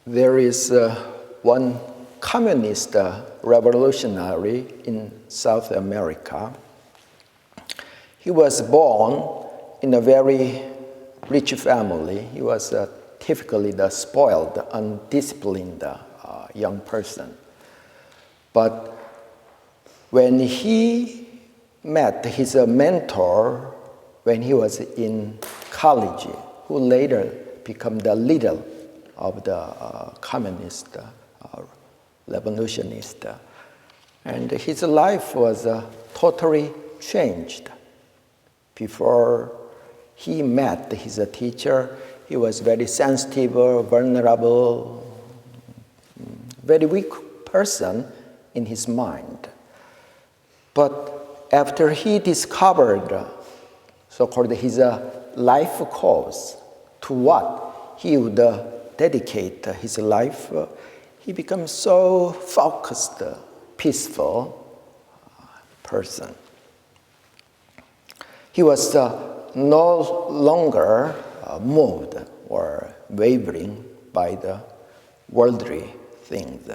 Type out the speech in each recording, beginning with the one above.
There is one communist revolutionary in South America. He was born in a very rich family. He was typically the spoiled, undisciplined young person. But when he met his mentor when he was in college, who later became the leader of the communist revolutionist, and his life was totally changed. Before he met his teacher, he was very sensitive, vulnerable, very weak person in his mind. But after he discovered so-called his life course, to what he would dedicate his life, he becomes so focused, peaceful person. He was no longer moved or wavering by the worldly things.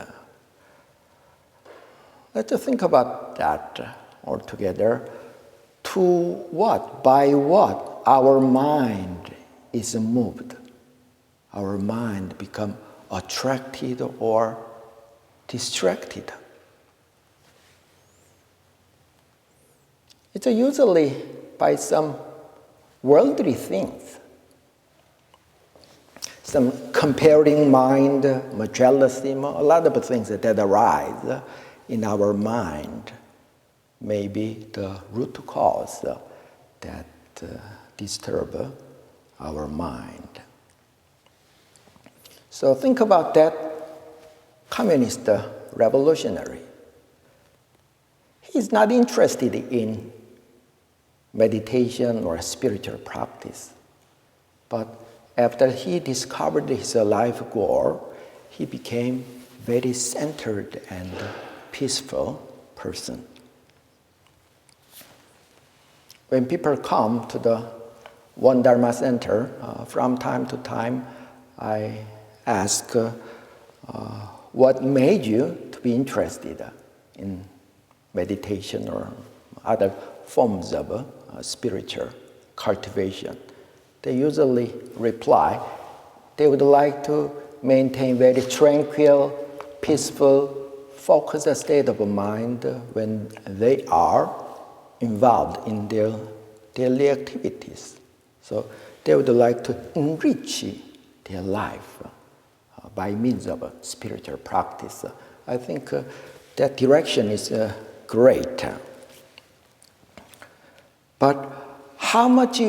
Let's think about that altogether. To what, by what our mind is moved. Our mind become attracted or distracted. It's usually by some worldly things. Some comparing mind, jealousy, a lot of things that arise in our mind may be the root cause that disturb our mind. So think about that communist revolutionary. He's not interested in meditation or spiritual practice. But after he discovered his life goal, he became very centered and peaceful person. When people come to the One Dharma Center, from time to time, I ask, what made you to be interested in meditation or other forms of spiritual cultivation? They usually reply, they would like to maintain very tranquil, peaceful, focused state of mind when they are involved in their daily activities. So they would like to enrich their life by means of spiritual practice. I think that direction is great. But how much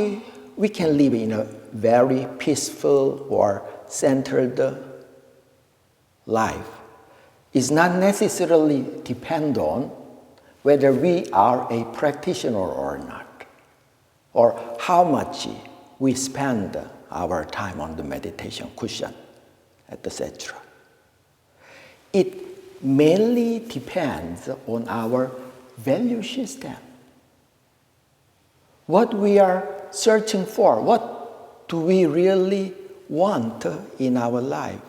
we can live in a very peaceful or centered life is not necessarily depend on whether we are a practitioner or not, or how much we spend our time on the meditation cushion, etc. It mainly depends on our value system. What we are searching for, what do we really want in our life?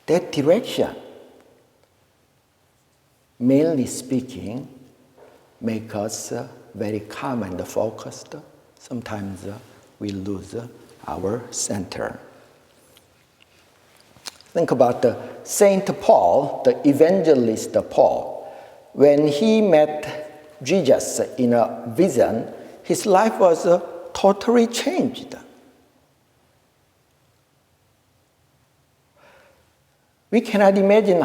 That direction, mainly speaking, make us very calm and focused. Sometimes we lose our center. Think about Saint Paul, the evangelist Paul. When he met Jesus in a vision, his life was totally changed. We cannot imagine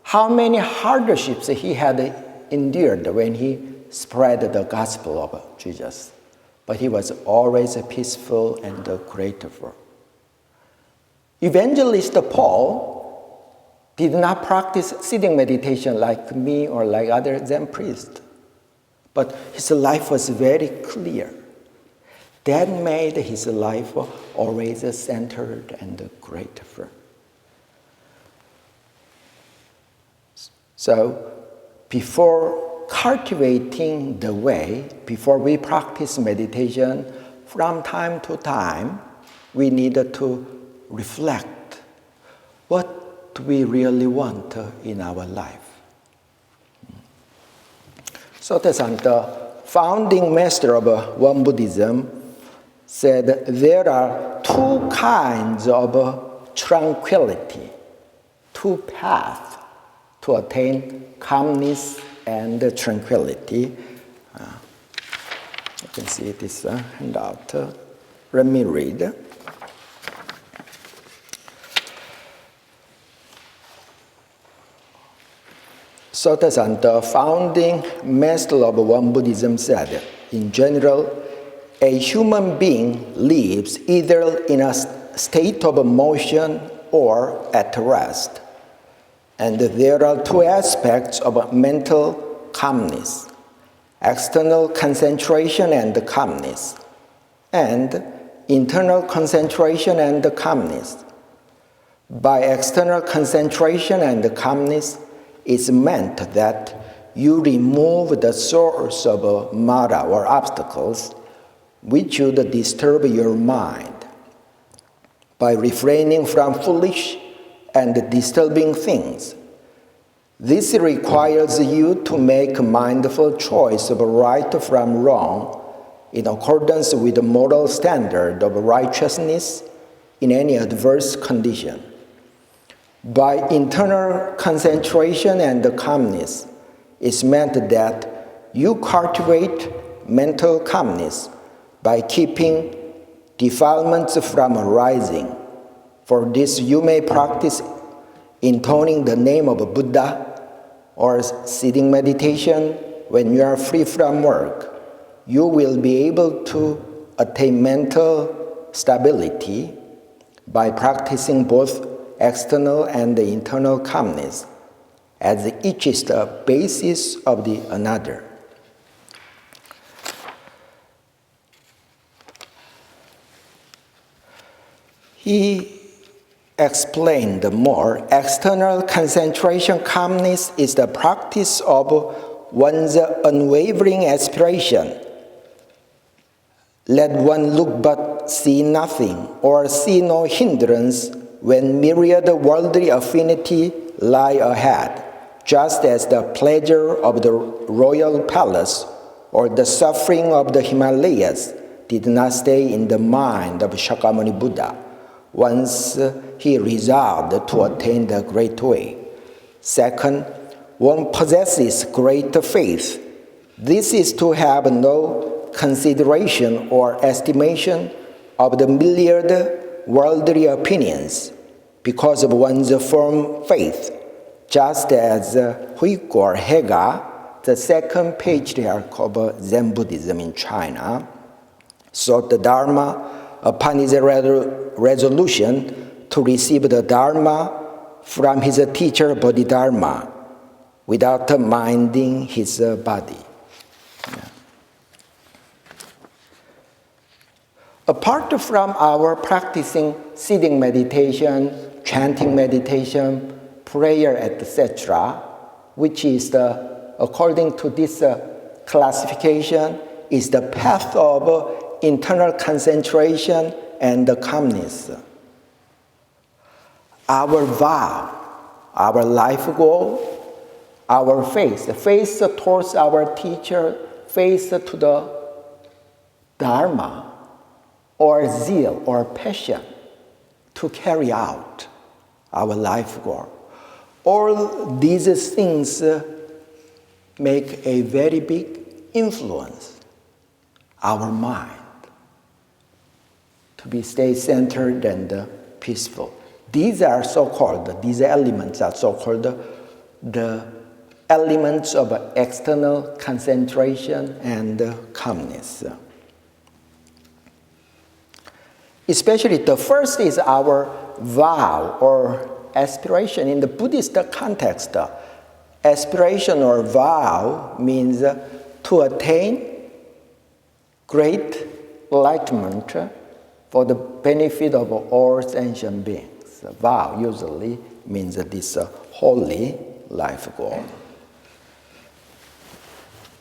how many hardships he had endured when he spread the gospel of Jesus. But he was always peaceful and grateful. Evangelist Paul did not practice sitting meditation like me or like other Zen priests. But his life was very clear. That made his life always centered and grateful. So, before cultivating the way, before we practice meditation, from time to time, we need to reflect what do we really want in our life. So the founding master of Won Buddhism said there are two kinds of tranquility, two paths to attain calmness and tranquility. You can see this handout. Let me read. Sotasan, the founding master of Won Buddhism, said, in general, a human being lives either in a state of motion or at rest. And there are two aspects of mental calmness: external concentration and calmness, and internal concentration and calmness. By external concentration and calmness, it's meant that you remove the source of mara or obstacles which would disturb your mind. By refraining from foolish and disturbing things, this requires you to make a mindful choice of right from wrong in accordance with the moral standard of righteousness in any adverse condition. By internal concentration and calmness, it's meant that you cultivate mental calmness by keeping defilements from arising. For this, you may practice intoning the name of Buddha or sitting meditation when you are free from work. You will be able to attain mental stability by practicing both external and internal calmness, as each is the basis of the another. He explained more. External concentration calmness is the practice of one's unwavering aspiration. Let one look but see nothing, or see no hindrance when myriad worldly affinity lie ahead, just as the pleasure of the royal palace or the suffering of the Himalayas did not stay in the mind of Shakyamuni Buddha once he resolved to attain the great way. Second, one possesses great faith. This is to have no consideration or estimation of the myriad worldly opinions because of one's firm faith, just as Huiko or Hega, the second patriarch of Zen Buddhism in China, sought the Dharma upon his resolution to receive the Dharma from his teacher Bodhidharma without minding his body. Apart from our practicing sitting meditation, chanting meditation, prayer, etc., which is according to this classification, is the path of internal concentration and calmness. Our vow, our life goal, our faith towards our teacher, faith to the Dharma, or zeal or passion to carry out our life goal. All these things make a very big influence our mind to stay centered and peaceful. These elements are so-called the elements of external concentration and calmness. Especially the first is our vow or aspiration. In the Buddhist context, aspiration or vow means to attain great enlightenment for the benefit of all sentient beings. Vow usually means this holy life goal.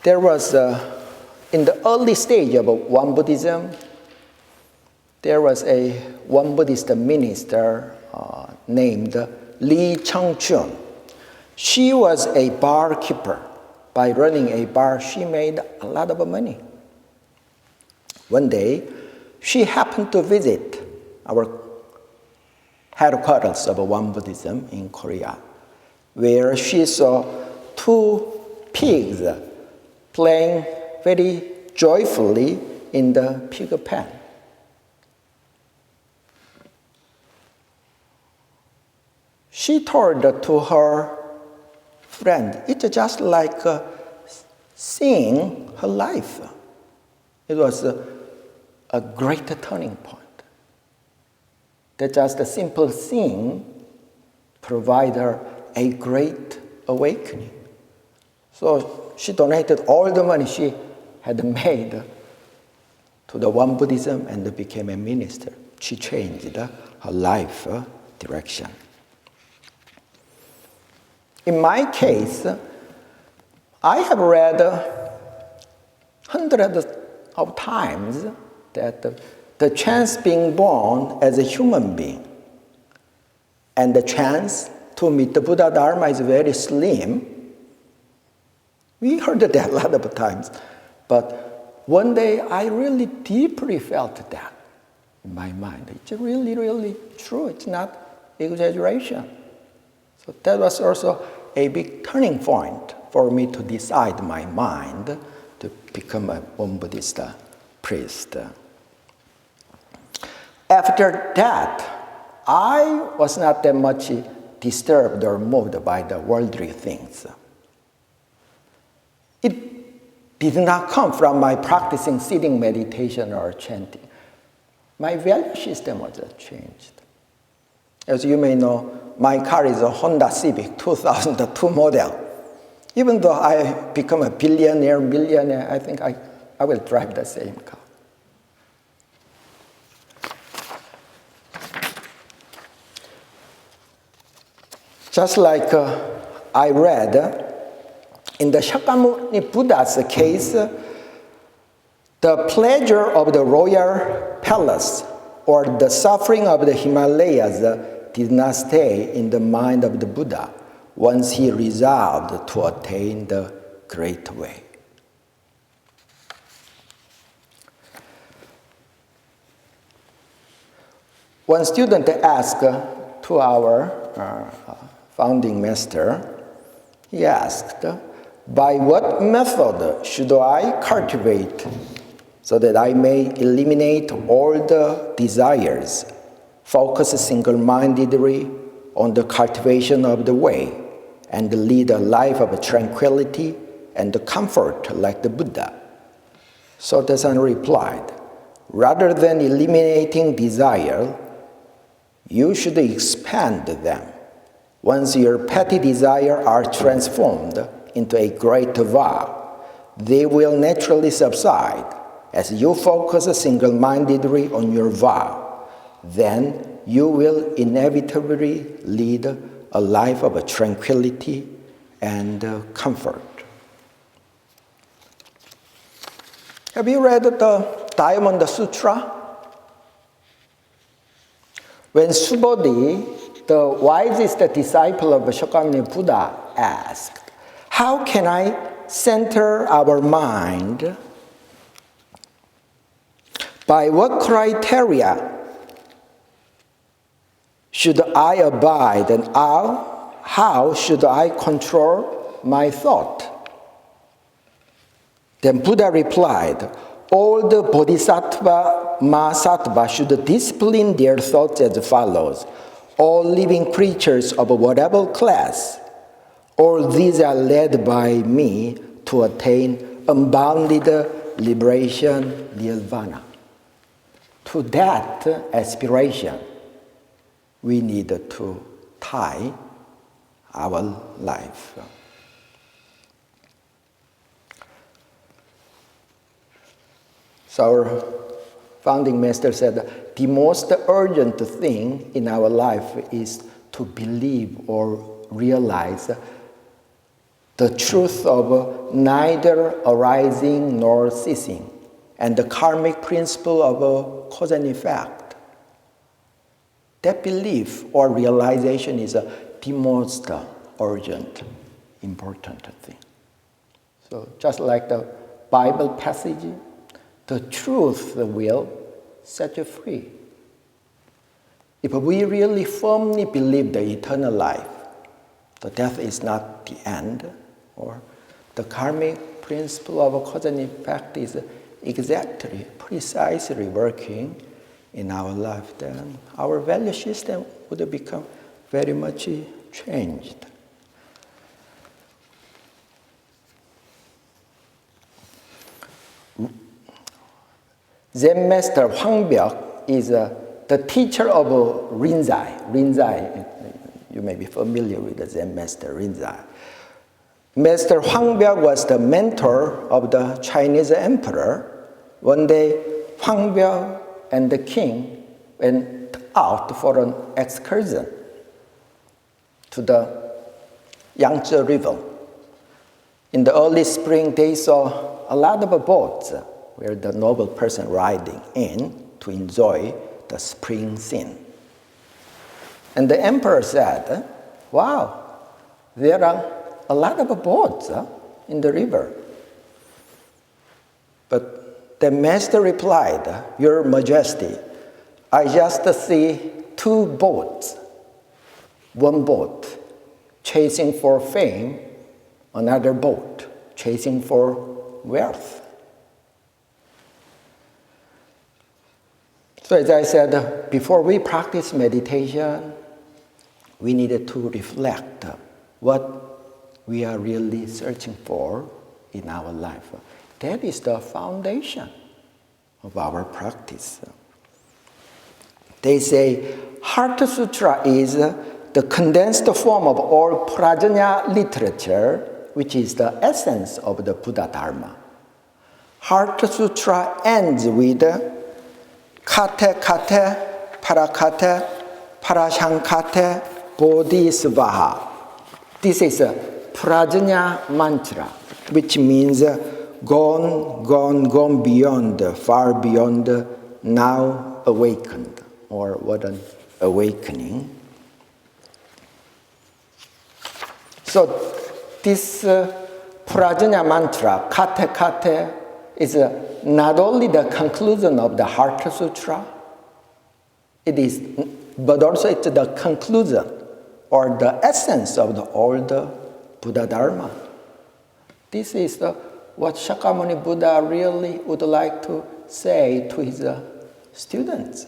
There was, in the early stage of Won Buddhism, there was one Buddhist minister named Lee Cheng-chun. She was a barkeeper. By running a bar, she made a lot of money. One day, she happened to visit our headquarters of One Buddhism in Korea, where she saw two pigs playing very joyfully in the pig pen. She told to her friend, it's just like seeing her life. It was a great turning point. That just a simple seeing provided her a great awakening. So she donated all the money she had made to the One Buddhism and became a minister. She changed her life direction. In my case, I have read hundreds of times that the chance being born as a human being and the chance to meet the Buddha Dharma is very slim. We heard that a lot of times. But one day I really deeply felt that in my mind. It's really, really true. It's not exaggeration. So that was also a big turning point for me to decide my mind to become a Buddhist priest. After that, I was not that much disturbed or moved by the worldly things. It did not come from my practicing sitting meditation or chanting. My value system was changed. As you may know, my car is a Honda Civic 2002 model. Even though I become a billionaire, millionaire, I think I will drive the same car. Just like I read, in the Shakyamuni Buddha's case, the pleasure of the royal palace or the suffering of the Himalayas did not stay in the mind of the Buddha once he resolved to attain the Great Way. One student asked to our founding master, he asked, by what method should I cultivate so that I may eliminate all the desires, focus single-mindedly on the cultivation of the way, and lead a life of tranquility and comfort like the Buddha? So the son replied, rather than eliminating desire, you should expand them. Once your petty desires are transformed into a great vow, they will naturally subside as you focus single-mindedly on your vow. Then you will inevitably lead a life of tranquility and comfort. Have you read the Diamond Sutra? When Subodhi, the wisest disciple of Shakyamuni Buddha, asked, how can I center our mind? By what criteria should I abide, and how should I control my thought? Then Buddha replied, all the bodhisattva, mahasattva should discipline their thoughts as follows. All living creatures of whatever class, all these are led by me to attain unbounded liberation, nirvana. To that aspiration, we need to tie our life. So our founding master said, the most urgent thing in our life is to believe or realize the truth of neither arising nor ceasing, and the karmic principle of cause and effect. That belief or realization is the most urgent, important thing. So just like the Bible passage, the truth will set you free. If we really firmly believe the eternal life, the death is not the end, or the karmic principle of cause and effect is exactly, precisely working in our life, then our value system would become very much changed. Zen master Hwang Byuk is the teacher of Rinzai. Rinzai, you may be familiar with the Zen master Rinzai. Master Hwang Byuk was the mentor of the Chinese emperor. One day, Hwang Byuk and the king went out for an excursion to the Yangtze River. In the early spring, they saw a lot of boats where the noble person riding in to enjoy the spring scene. And the emperor said, "Wow, there are a lot of boats in the river." But the master replied, "Your Majesty, I just see two boats. One boat chasing for fame, another boat chasing for wealth." So as I said, before we practice meditation, we needed to reflect what we are really searching for in our life. That is the foundation of our practice. They say Heart Sutra is the condensed form of all Prajna literature, which is the essence of the Buddha Dharma. Heart Sutra ends with Kate Kate Parakate Parashankate Bodhisvaha. This is a Prajna mantra, which means gone, gone, gone beyond, far beyond, now awakened, or what an awakening. So this Prajna mantra, Kate Kate, is not only the conclusion of the Heart Sutra, but also it's the conclusion or the essence of the old Buddha Dharma. This is what Shakyamuni Buddha really would like to say to his students.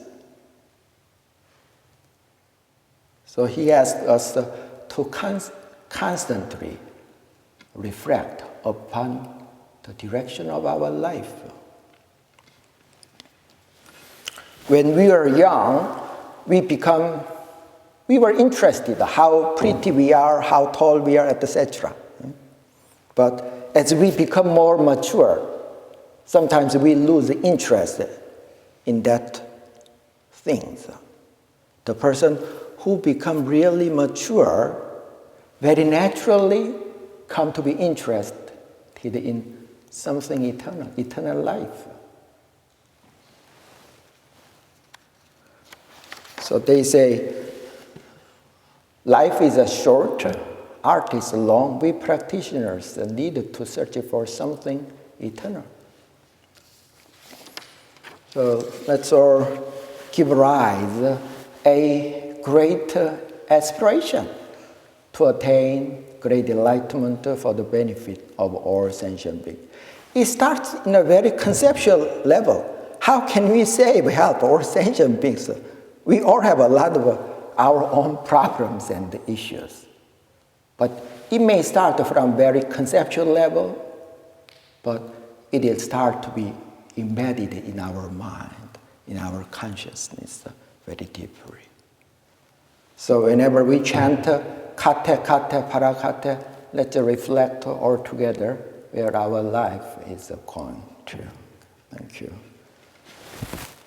So he asks us to constantly reflect upon the direction of our life. When we were young, we were interested how pretty we are, how tall we are, etc. But as we become more mature, sometimes we lose interest in that things. The person who become really mature very naturally come to be interested in something eternal life. So they say, life is short, art is long. We practitioners need to search for something eternal. So let's all give rise a great aspiration to attain great enlightenment for the benefit of all sentient beings. It starts in a very conceptual level. How can we save, help all sentient beings? We all have a lot of our own problems and issues. But it may start from very conceptual level, but it will start to be embedded in our mind, in our consciousness very deeply. So whenever we chant Kate Kate Parakate, let's reflect all together where our life is going to. Thank you.